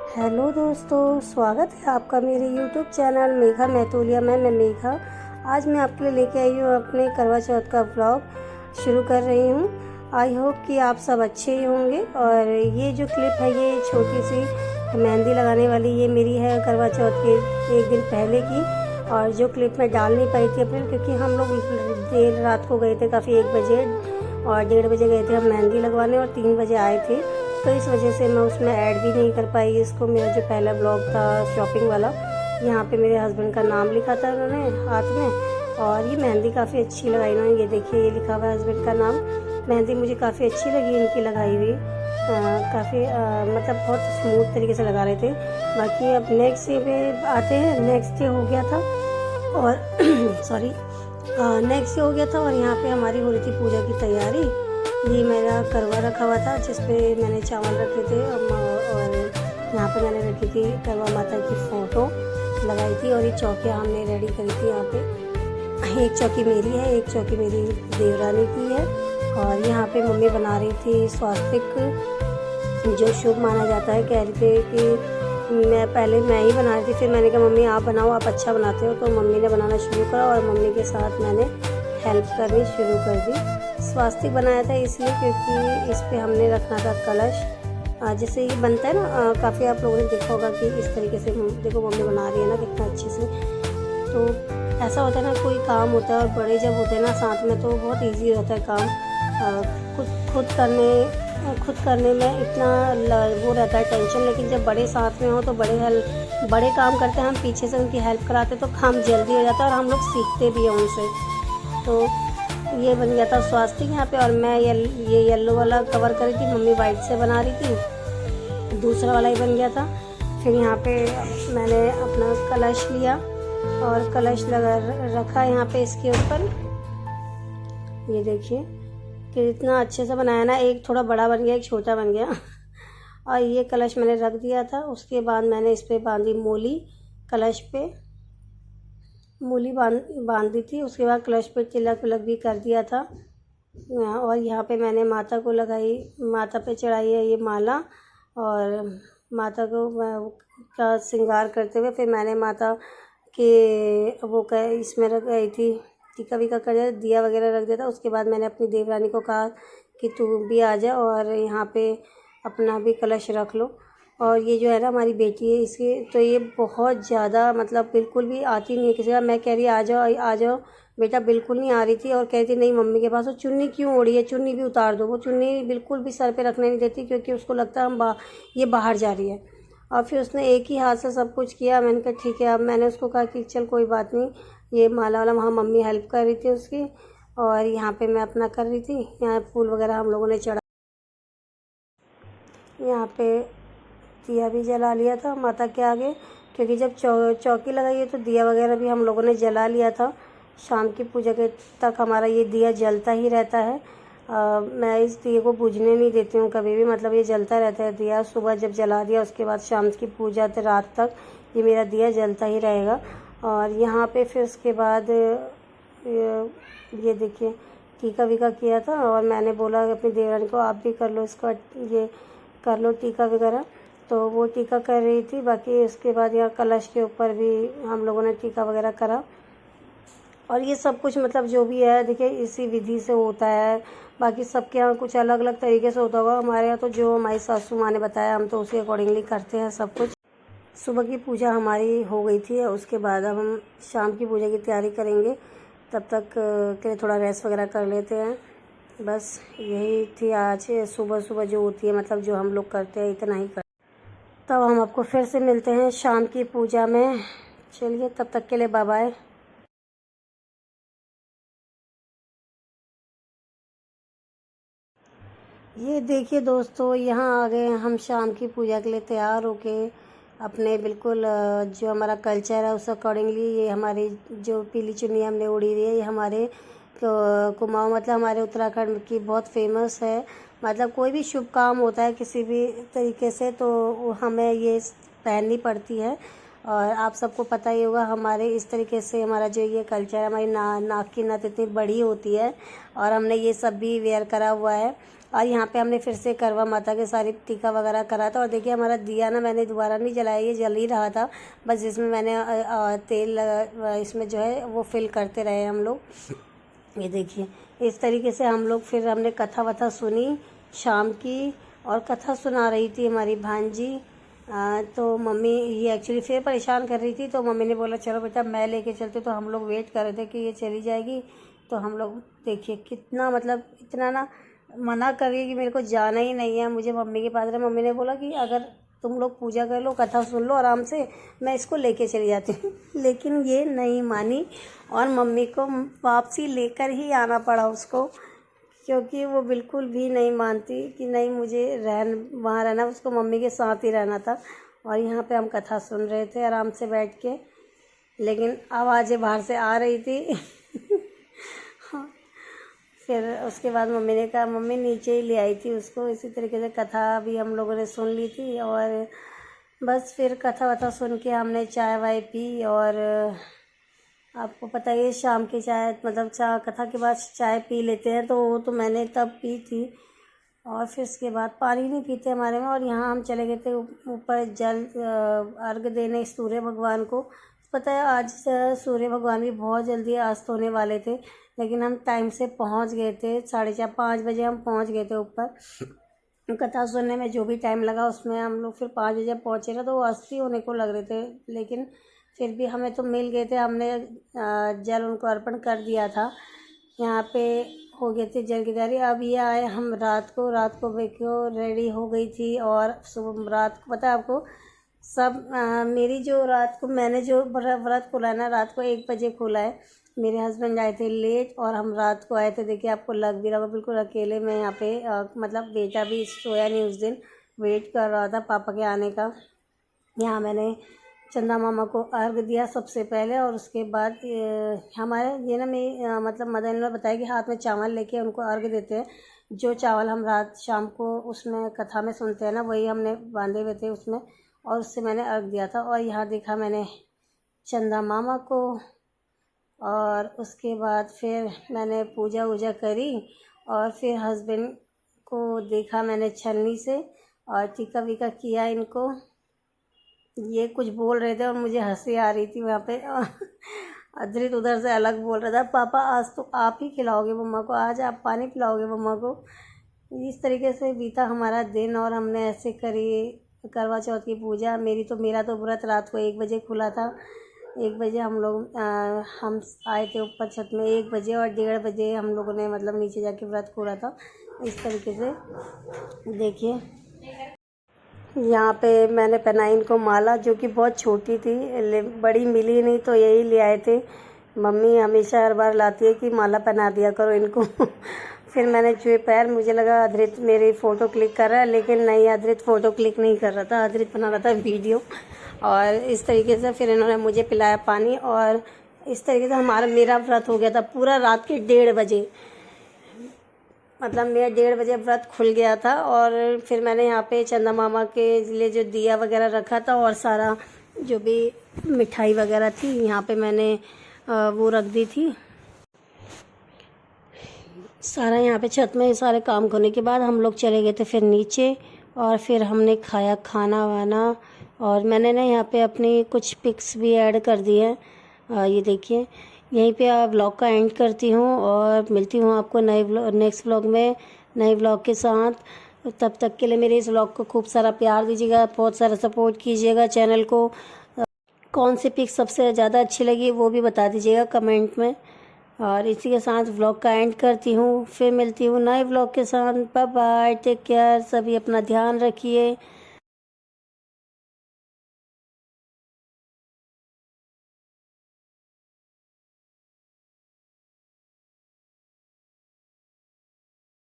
Hello दोस्तों, स्वागत है आपका मेरे यूट्यूब चैनल मेघा मैथोलिया में। मैं मेघा। आज मैं आपके लिए लेके आई हूँ अपने करवा चौथ का व्लॉग शुरू कर रही हूँ। आई होप कि आप सब अच्छे ही होंगे। और ये जो क्लिप है ये छोटी सी मेहंदी लगाने वाली ये मेरी है करवा चौथ के एक दिन पहले की। और जो क्लिप मैं डाल नहीं पाई थी अपने, क्योंकि हम लोग देर रात को गए थे, काफ़ी 1 बजे और 1:30 बजे गए थे हम मेहंदी लगवाने और 3 बजे आए थे। तो इस वजह से मैं उसमें ऐड भी नहीं कर पाई इसको। मेरा जो पहला ब्लॉग था शॉपिंग वाला, यहाँ पे मेरे हस्बैंड का नाम लिखा था उन्होंने हाथ में। और ये मेहंदी काफ़ी अच्छी लगाई उन्होंने, ये देखिए ये लिखा हुआ है हस्बैंड का नाम। मेहंदी मुझे काफ़ी अच्छी लगी इनकी लगाई हुई, काफ़ी मतलब बहुत स्मूथ तरीके से लगा रहे थे। बाकी अब नेक्स्ट डे पे आते हैं। नेक्स्ट डे हो गया था और सॉरी नेक्स्ट डे हो गया था और यहाँ पे हमारी हो रही थी पूजा की तैयारी। ये मेरा करवा रखा हुआ था जिसपे मैंने चावल रखे थे और यहाँ पे मैंने रखी थी करवा माता की फ़ोटो लगाई थी। और ये चौकियाँ हमने रेडी करी थी। यहाँ पे एक चौकी मेरी है, एक चौकी मेरी देवरानी की है। और यहाँ पे मम्मी बना रही थी स्वास्तिक, जो शुभ माना जाता है। कह रही थी कि मैं ही बना रही थी, फिर मैंने कहा मम्मी आप बनाओ, आप अच्छा बनाते हो। तो मम्मी ने बनाना शुरू करा और मम्मी के साथ मैंने हेल्प करनी शुरू कर दी। स्वास्तिक बनाया था इसलिए क्योंकि इस पे हमने रखना था कलश। जैसे ये बनता है ना, काफ़ी आप लोगों ने देखा होगा कि इस तरीके से देखो मम्मी बना रही है ना कितना अच्छे से। तो ऐसा होता है ना, कोई काम होता है और बड़े जब होते हैं ना साथ में तो बहुत इजी होता है काम। खुद करने में इतना वो रहता है टेंशन, लेकिन जब बड़े साथ में हो तो बड़े काम करते हैं, हम पीछे से उनकी हेल्प कराते तो काम जल्दी हो जाता है और हम लोग सीखते भी हैं उनसे। तो ये बन गया था स्वास्तिक यहाँ पे। और मैं ये येलो वाला कवर करी थी, मम्मी वाइट से बना रही थी, दूसरा वाला ही बन गया था। फिर यहाँ पे मैंने अपना कलश लिया और कलश लगा रखा यहाँ पे इसके ऊपर। ये देखिए कि इतना अच्छे से बनाया ना, एक थोड़ा बड़ा बन गया, एक छोटा बन गया। और ये कलश मैंने रख दिया था। उसके बाद मैंने इस पर बांधी मूली, कलश पे मूली बांध दी थी। उसके बाद कलश पे तिलक विलक भी कर दिया था। और यहाँ पे मैंने माता को लगाई, माता पे चढ़ाई है ये माला। और माता को का श्रृंगार करते हुए फिर मैंने माता के वो इसमें रख गई थी, टीका वीका कर दिया, दिया वगैरह रख दिया था। उसके बाद मैंने अपनी देवरानी को कहा कि तू भी आ जा और यहाँ पे अपना भी कलश रख लो। और ये जो है ना हमारी बेटी है, इसके तो ये बहुत ज़्यादा मतलब बिल्कुल भी आती नहीं है किसी का। मैं कह रही आ जाओ बेटा, बिल्कुल नहीं आ रही थी। और कह रही थी नहीं मम्मी के पास। और चुन्नी क्यों ओढ़ी है, चुन्नी भी उतार दो। वो चुन्नी बिल्कुल भी सर पे रखने नहीं देती क्योंकि उसको लगता है ये बाहर जा रही है। और फिर उसने एक ही हाथ से सब कुछ किया। मैंने कहा ठीक है। अब मैंने उसको कहा कि चल कोई बात नहीं, ये माला वाला वहाँ मम्मी हेल्प कर रही थी उसकी और यहाँ पे मैं अपना कर रही थी। यहाँ फूल वगैरह हम लोगों ने चढ़ा, यहाँ पे दिया भी जला लिया था माता के आगे, क्योंकि जब चौकी लगाई है तो दिया वगैरह भी हम लोगों ने जला लिया था। शाम की पूजा के तक हमारा ये दिया जलता ही रहता है। मैं इस दिए को बुझने नहीं देती हूँ कभी भी, मतलब ये जलता रहता है दिया। सुबह जब जला दिया उसके बाद शाम की पूजा रात तक ये मेरा दिया जलता ही रहेगा। और यहाँ पे फिर उसके बाद ये देखिए टीका वीका किया था। और मैंने बोला अपनी देवरानी को आप भी कर लो इसका, ये कर लो टीका वगैरह। तो वो टीका कर रही थी। बाकी उसके बाद यहाँ कलश के ऊपर भी हम लोगों ने टीका वगैरह करा। और ये सब कुछ मतलब जो भी है देखिए इसी विधि से होता है। बाकी सबके यहाँ कुछ अलग अलग तरीके से होता होगा। हमारे यहाँ तो जो हमारी सासू माँ ने बताया हम तो उसी अकॉर्डिंगली करते हैं सब कुछ। सुबह की पूजा हमारी हो गई थी। उसके बाद अब हम शाम की पूजा की तैयारी करेंगे। तब तक के लिए थोड़ा रेस्ट वगैरह कर लेते हैं। बस यही थी आज सुबह सुबह जो होती है, मतलब जो हम लोग करते हैं इतना ही तब हम आपको फिर से मिलते हैं शाम की पूजा में। चलिए तब तक के लिए बाय बाय। ये देखिए दोस्तों, यहाँ आ गए हम शाम की पूजा के लिए तैयार होके अपने बिल्कुल जो हमारा कल्चर है उस अकॉर्डिंगली। ये हमारी जो पीली चुन्नी हमने ओढ़ी हुई है ये हमारे कुमाऊँ मतलब हमारे उत्तराखंड की बहुत फेमस है। मतलब कोई भी शुभ काम होता है किसी भी तरीके से तो हमें ये पहननी पड़ती है। और आप सबको पता ही होगा हमारे इस तरीके से हमारा जो ये कल्चर है, हमारी नाक की नथ इतनी बड़ी होती है और हमने ये सब भी वेयर करा हुआ है। और यहाँ पे हमने फिर से करवा माता के सारी टीका वगैरह करा था। और देखिए हमारा दिया ना मैंने दोबारा नहीं जलाया, ये जल ही रहा था, बस इसमें मैंने तेल इसमें जो है वो फिल करते रहे हम लोग। ये देखिए इस तरीके से हम लोग फिर हमने कथा वथा सुनी शाम की, और कथा सुना रही थी हमारी भांजी। तो मम्मी ये एक्चुअली फिर परेशान कर रही थी, तो मम्मी ने बोला चलो बेटा मैं लेके चलते। तो हम लोग वेट कर रहे थे कि ये चली जाएगी, तो हम लोग देखिए कितना मतलब इतना ना मना कर रही है कि मेरे को जाना ही नहीं है, मुझे मम्मी के पास रहे। मम्मी ने बोला कि अगर तुम लोग पूजा कर लो, कथा सुन लो आराम से, मैं इसको लेके चली जाती हूँ। लेकिन ये नहीं मानी और मम्मी को वापसी लेकर ही आना पड़ा उसको, क्योंकि वो बिल्कुल भी नहीं मानती कि नहीं मुझे वहाँ रहना, उसको मम्मी के साथ ही रहना था। और यहाँ पे हम कथा सुन रहे थे आराम से बैठ के, लेकिन आवाज़ें बाहर से आ रही थी। हाँ। फिर उसके बाद मम्मी ने कहा, मम्मी नीचे ही ले आई थी उसको। इसी तरीके से कथा भी हम लोगों ने सुन ली थी, और बस फिर कथा वथा सुन के हमने चाय वाय पी। और आपको पता ही है शाम की चाय मतलब कथा के बाद चाय पी लेते हैं, तो वो तो मैंने तब पी थी। और फिर उसके बाद पानी नहीं पीते हमारे में। और यहाँ हम चले गए थे ऊपर जल अर्घ देने सूर्य भगवान को। पता है आज सूर्य भगवान भी बहुत जल्दी अस्त होने वाले थे, लेकिन हम टाइम से पहुँच गए थे। 4:30-5 बजे हम पहुँच गए थे ऊपर। कथा सुनने में जो भी टाइम लगा उसमें हम लोग फिर 5 बजे पहुँचे ना, तो वो अस्त ही होने को लग रहे थे, लेकिन फिर भी हमें तो मिल गए थे। हमने जल उनको अर्पण कर दिया था। यहाँ पे हो गए थे जल की तैयारी। अब ये आए हम रात को देखो रेडी हो गई थी। और सुबह रात को पता है आपको सब मेरी जो रात को मैंने जो व्रत खोला ना, रात को 1 बजे खोला है। मेरे हस्बैंड आए थे लेट और हम रात को आए थे। देखिए आपको लग भी रहा होगा बिल्कुल अकेले में यहाँ पे मतलब बेटा भी सोया नहीं उस दिन, वेट कर रहा था पापा के आने का। यहाँ मैंने चंदा मामा को अर्घ दिया सबसे पहले, और उसके बाद हमारे ये ना मैं मतलब मदर ने बताया कि हाथ में चावल लेके उनको अर्घ देते हैं। जो चावल हम रात शाम को उसमें कथा में सुनते हैं ना, वही हमने बांधे हुए थे उसमें, और उससे मैंने अर्घ दिया था। और यहाँ देखा मैंने चंदा मामा को, और उसके बाद फिर मैंने पूजा वूजा करी। और फिर हस्बैंड को देखा मैंने छलनी से, और टीका वीका किया इनको। ये कुछ बोल रहे थे और मुझे हंसी आ रही थी वहाँ पे। अद्रित उधर से अलग बोल रहा था, पापा आज तो आप ही खिलाओगे मम्मा को, आज आप पानी पिलाओगे मम्मा को। इस तरीके से बीता हमारा दिन, और हमने ऐसे करी करवा चौथ की पूजा। मेरा तो व्रत रात को 1 बजे खुला था। 1 बजे हम लोग हम आए थे ऊपर छत में 1 बजे, और 1:30 बजे हम लोगों ने मतलब नीचे जाके व्रत खोला था। इस तरीके से देखिए यहाँ पे मैंने पहनाई इनको माला, जो कि बहुत छोटी थी, बड़ी मिली नहीं तो यही ले आए थे। मम्मी हमेशा हर बार लाती है कि माला पहना दिया करो इनको। फिर मैंने छुए पैर, मुझे लगा अधृत मेरी फ़ोटो क्लिक कर रहा है, लेकिन नहीं, अधृत फ़ोटो क्लिक नहीं कर रहा था, अधृत बना रहा था वीडियो। और इस तरीके से फिर इन्होंने मुझे पिलाया पानी, और इस तरीके से मेरा व्रत हो गया था पूरा रात के 1:30 बजे। मतलब मेरा 1:30 बजे व्रत खुल गया था। और फिर मैंने यहाँ पे चंदा मामा के लिए जो दिया वगैरह रखा था, और सारा जो भी मिठाई वगैरह थी यहाँ पे मैंने वो रख दी थी। सारा यहाँ पे छत में सारे काम करने के बाद हम लोग चले गए थे फिर नीचे, और फिर हमने खाया खाना वाना। और मैंने ना यहाँ पे अपनी कुछ पिक्स भी ऐड कर दी है। ये देखिए यहीं पे व्लॉग का एंड करती हूँ, और मिलती हूँ आपको नेक्स्ट व्लॉग में नए व्लॉग के साथ। तब तक के लिए मेरे इस व्लॉग को खूब सारा प्यार दीजिएगा, बहुत सारा सपोर्ट कीजिएगा चैनल को। कौन सी पिक सबसे ज़्यादा अच्छी लगी वो भी बता दीजिएगा कमेंट में। और इसी के साथ व्लॉग का एंड करती हूँ, फिर मिलती हूँ नए व्लॉग के साथ। बाय बाय, टेक केयर, सभी अपना ध्यान रखिए।